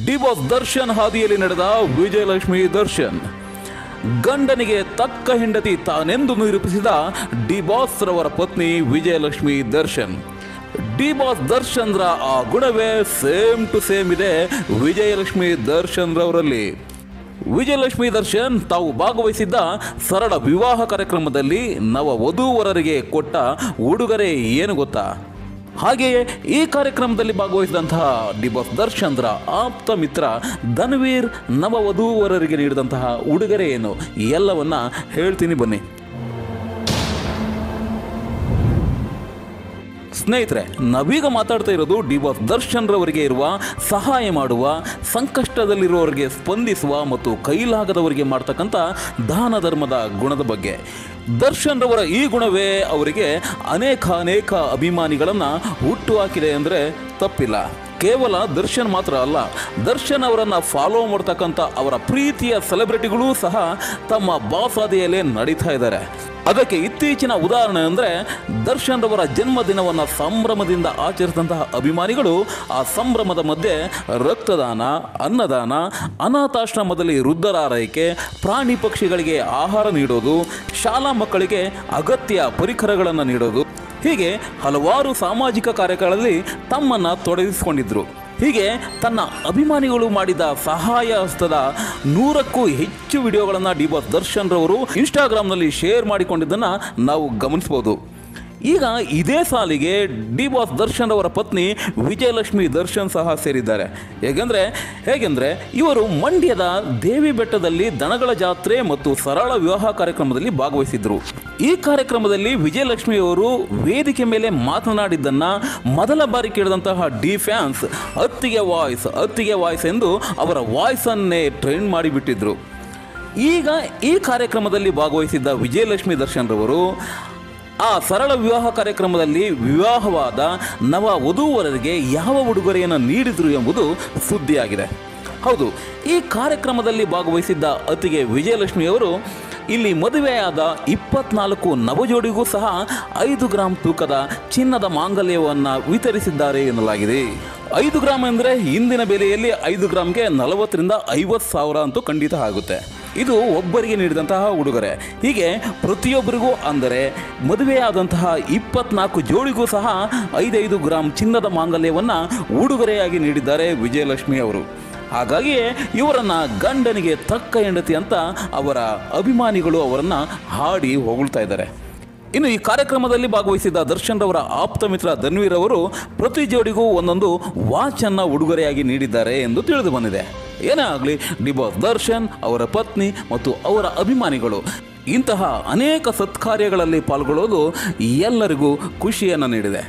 D boss Darshan ಹಾದಿಯಲ್ಲಿ ನಡೆದ ವಿಜಯಲಕ್ಷ್ಮಿ ದರ್ಶನ್. ಗಂಡನಿಗೆ ತಕ್ಕ ಹೆಂಡತಿ ತಾನೆಂದು ನಿರೂಪಿಸಿದ ಡಿ ಬಾಸ್ ರವರ ಪತ್ನಿ ವಿಜಯಲಕ್ಷ್ಮಿ ದರ್ಶನ್. ಡಿ ಬಾಸ್ ದರ್ಶನ್ ರ ಆ ಗುಣವೇ ಸೇಮ್ ಟು ಸೇಮ್ ಇದೆ ವಿಜಯಲಕ್ಷ್ಮಿ ದರ್ಶನ್ ರವರಲ್ಲಿ. ವಿಜಯಲಕ್ಷ್ಮಿ ದರ್ಶನ್ ತಾವು ಭಾಗವಹಿಸಿದ್ದ ಸರಳ ವಿವಾಹ ಕಾರ್ಯಕ್ರಮದಲ್ಲಿ ನವ ವಧೂವರರಿಗೆ ಕೊಟ್ಟ ಉಡುಗೊರೆ ಏನು ಗೊತ್ತಾ? ಹಾಗೆಯೇ ಈ ಕಾರ್ಯಕ್ರಮದಲ್ಲಿ ಭಾಗವಹಿಸಿದಂತಹ ಡಿ ಬಾಸ್ ದರ್ಶನ್ ರ ಆಪ್ತ ಮಿತ್ರ ಧನ್ವೀರ್ ನವ ವಧೂವರರಿಗೆ ನೀಡಿದಂತಹ ಉಡುಗೊರೆ ಏನು ಎಲ್ಲವನ್ನ ಹೇಳ್ತೀನಿ ಬನ್ನಿ. ಸ್ನೇಹಿತರೆ, ನಾವೀಗ ಮಾತಾಡ್ತಾ ಇರೋದು ಡಿ ಬಾಸ್ ದರ್ಶನ್ ರವರಿಗೆ ಇರುವ ಸಹಾಯ ಮಾಡುವ, ಸಂಕಷ್ಟದಲ್ಲಿರುವವರಿಗೆ ಸ್ಪಂದಿಸುವ ಮತ್ತು ಕೈಲಾಗದವರಿಗೆ ಮಾಡ್ತಕ್ಕಂಥ ದಾನ ಧರ್ಮದ ಗುಣದ ಬಗ್ಗೆ. ದರ್ಶನ್ ರವರ ಈ ಗುಣವೇ ಅವರಿಗೆ ಅನೇಕ ಅಭಿಮಾನಿಗಳನ್ನು ಹುಟ್ಟುಹಾಕಿದೆ ಅಂದರೆ ತಪ್ಪಿಲ್ಲ. ಕೇವಲ ದರ್ಶನ್ ಮಾತ್ರ ಅಲ್ಲ, ದರ್ಶನ್ ಅವರನ್ನು ಫಾಲೋ ಮಾಡ್ತಕ್ಕಂಥ ಅವರ ಪ್ರೀತಿಯ ಸೆಲೆಬ್ರಿಟಿಗಳೂ ಸಹ ತಮ್ಮ ಬಾಸ್ ಹಾದಿಯಲ್ಲೇ ನಡೀತಾ ಇದ್ದಾರೆ. ಅದಕ್ಕೆ ಇತ್ತೀಚಿನ ಉದಾಹರಣೆ ಅಂದರೆ ದರ್ಶನ್ ರವರ ಜನ್ಮದಿನವನ್ನು ಸಂಭ್ರಮದಿಂದ ಆಚರಿಸಿದಂತಹ ಅಭಿಮಾನಿಗಳು ಆ ಸಂಭ್ರಮದ ಮಧ್ಯೆ ರಕ್ತದಾನ, ಅನ್ನದಾನ, ಅನಾಥಾಶ್ರಮದಲ್ಲಿ ವೃದ್ಧರಾರೈಕೆ, ಪ್ರಾಣಿ ಪಕ್ಷಿಗಳಿಗೆ ಆಹಾರ ನೀಡೋದು, ಶಾಲಾ ಮಕ್ಕಳಿಗೆ ಅಗತ್ಯ ಪರಿಕರಗಳನ್ನು ನೀಡೋದು, ಹೀಗೆ ಹಲವಾರು ಸಾಮಾಜಿಕ ಕಾರ್ಯಗಳಲ್ಲಿ ತಮ್ಮನ್ನು ತೊಡಗಿಸಿಕೊಂಡಿದ್ರು. ಹೀಗೆ ತನ್ನ ಅಭಿಮಾನಿಗಳು ಮಾಡಿದ ಸಹಾಯ ಹಸ್ತದ 100ಕ್ಕೂ ಹೆಚ್ಚು ವಿಡಿಯೋಗಳನ್ನು ಡಿ ಬಾಸ್ ದರ್ಶನ್ ರವರು ಇನ್ಸ್ಟಾಗ್ರಾಮ್ನಲ್ಲಿ ಶೇರ್ ಮಾಡಿಕೊಂಡಿದ್ದನ್ನು ನಾವು ಗಮನಿಸಬಹುದು. ಈಗ ಇದೇ ಸಾಲಿಗೆ ಡಿ ಬಾಸ್ ದರ್ಶನ್ ಅವರ ಪತ್ನಿ ವಿಜಯಲಕ್ಷ್ಮಿ ದರ್ಶನ್ ಸಹ ಸೇರಿದ್ದಾರೆ. ಹೇಗೆಂದರೆ ಇವರು ಮಂಡ್ಯದ ದೇವಿ ಬೆಟ್ಟದಲ್ಲಿ ದನಗಳ ಜಾತ್ರೆ ಮತ್ತು ಸರಳ ವಿವಾಹ ಕಾರ್ಯಕ್ರಮದಲ್ಲಿ ಭಾಗವಹಿಸಿದ್ರು. ಈ ಕಾರ್ಯಕ್ರಮದಲ್ಲಿ ವಿಜಯಲಕ್ಷ್ಮಿ ಅವರು ವೇದಿಕೆ ಮೇಲೆ ಮಾತನಾಡಿದ್ದನ್ನ ಮೊದಲ ಬಾರಿ ಕೇಳಿದಂತಹ ಡಿ ಫ್ಯಾನ್ಸ್ ಅತ್ತಿಗೆ ವಾಯ್ಸ್ ಎಂದು ಅವರ ವಾಯ್ಸನ್ನೇ ಟ್ರೆಂಡ್ ಮಾಡಿಬಿಟ್ಟಿದ್ರು. ಈಗ ಈ ಕಾರ್ಯಕ್ರಮದಲ್ಲಿ ಭಾಗವಹಿಸಿದ್ದ ವಿಜಯಲಕ್ಷ್ಮಿ ದರ್ಶನ್ ರವರು ಆ ಸರಳ ವಿವಾಹ ಕಾರ್ಯಕ್ರಮದಲ್ಲಿ ವಿವಾಹವಾದ ನವ ವಧೂವರರಿಗೆ ಯಾವ ಉಡುಗೊರೆಯನ್ನು ನೀಡಿದರು ಎಂಬುದು ಸುದ್ದಿಯಾಗಿದೆ. ಹೌದು, ಈ ಕಾರ್ಯಕ್ರಮದಲ್ಲಿ ಭಾಗವಹಿಸಿದ್ದ ಅತ್ತಿಗೆ ವಿಜಯಲಕ್ಷ್ಮಿ ಅವರು ಇಲ್ಲಿ ಮದುವೆಯಾದ 24 ನವಜೋಡಿಗೂ ಸಹ 5 ಗ್ರಾಂ ತೂಕದ ಚಿನ್ನದ ಮಾಂಗಲ್ಯವನ್ನು ವಿತರಿಸಿದ್ದಾರೆ ಎನ್ನಲಾಗಿದೆ. 5 ಗ್ರಾಂ ಅಂದರೆ ಇಂದಿನ ಬೆಲೆಯಲ್ಲಿ 5 ಗ್ರಾಂಗೆ 40,000 ರಿಂದ 50,000 ಅಂತೂ ಖಂಡಿತ ಆಗುತ್ತೆ. ಇದು ಒಬ್ಬರಿಗೆ ನೀಡಿದಂತಹ ಉಡುಗೊರೆ. ಹೀಗೆ ಪ್ರತಿಯೊಬ್ಬರಿಗೂ, ಅಂದರೆ ಮದುವೆಯಾದಂತಹ 24 ಜೋಡಿಗೂ ಸಹ 5 ಗ್ರಾಂ ಚಿನ್ನದ ಮಾಂಗಲ್ಯವನ್ನು ಉಡುಗೊರೆಯಾಗಿ ನೀಡಿದ್ದಾರೆ ವಿಜಯಲಕ್ಷ್ಮಿ ಅವರು. ಹಾಗಾಗಿಯೇ ಇವರನ್ನು ಗಂಡನಿಗೆ ತಕ್ಕ ಹೆಂಡತಿ ಅಂತ ಅವರ ಅಭಿಮಾನಿಗಳು ಅವರನ್ನು ಹಾಡಿ ಹೊಗಳ್ತಾ ಇದ್ದಾರೆ. ಇನ್ನು ಈ ಕಾರ್ಯಕ್ರಮದಲ್ಲಿ ಭಾಗವಹಿಸಿದ ದರ್ಶನ್ ರವರ ಆಪ್ತ ಮಿತ್ರ ಧನ್ವೀರ್ ಅವರು ಪ್ರತಿ ಜೋಡಿಗೂ ಒಂದೊಂದು ವಾಚನ್ನು ಉಡುಗೊರೆಯಾಗಿ ನೀಡಿದ್ದಾರೆ ಎಂದು ತಿಳಿದು ಬಂದಿದೆ. ಏನೇ ಆಗಲಿ, ಡಿ ಬಾಸ್ ದರ್ಶನ್, ಅವರ ಪತ್ನಿ ಮತ್ತು ಅವರ ಅಭಿಮಾನಿಗಳು ಇಂತಹ ಅನೇಕ ಸತ್ಕಾರ್ಯಗಳಲ್ಲಿ ಪಾಲ್ಗೊಳ್ಳೋದು ಎಲ್ಲರಿಗೂ ಖುಷಿಯನ್ನು ನೀಡಿದೆ.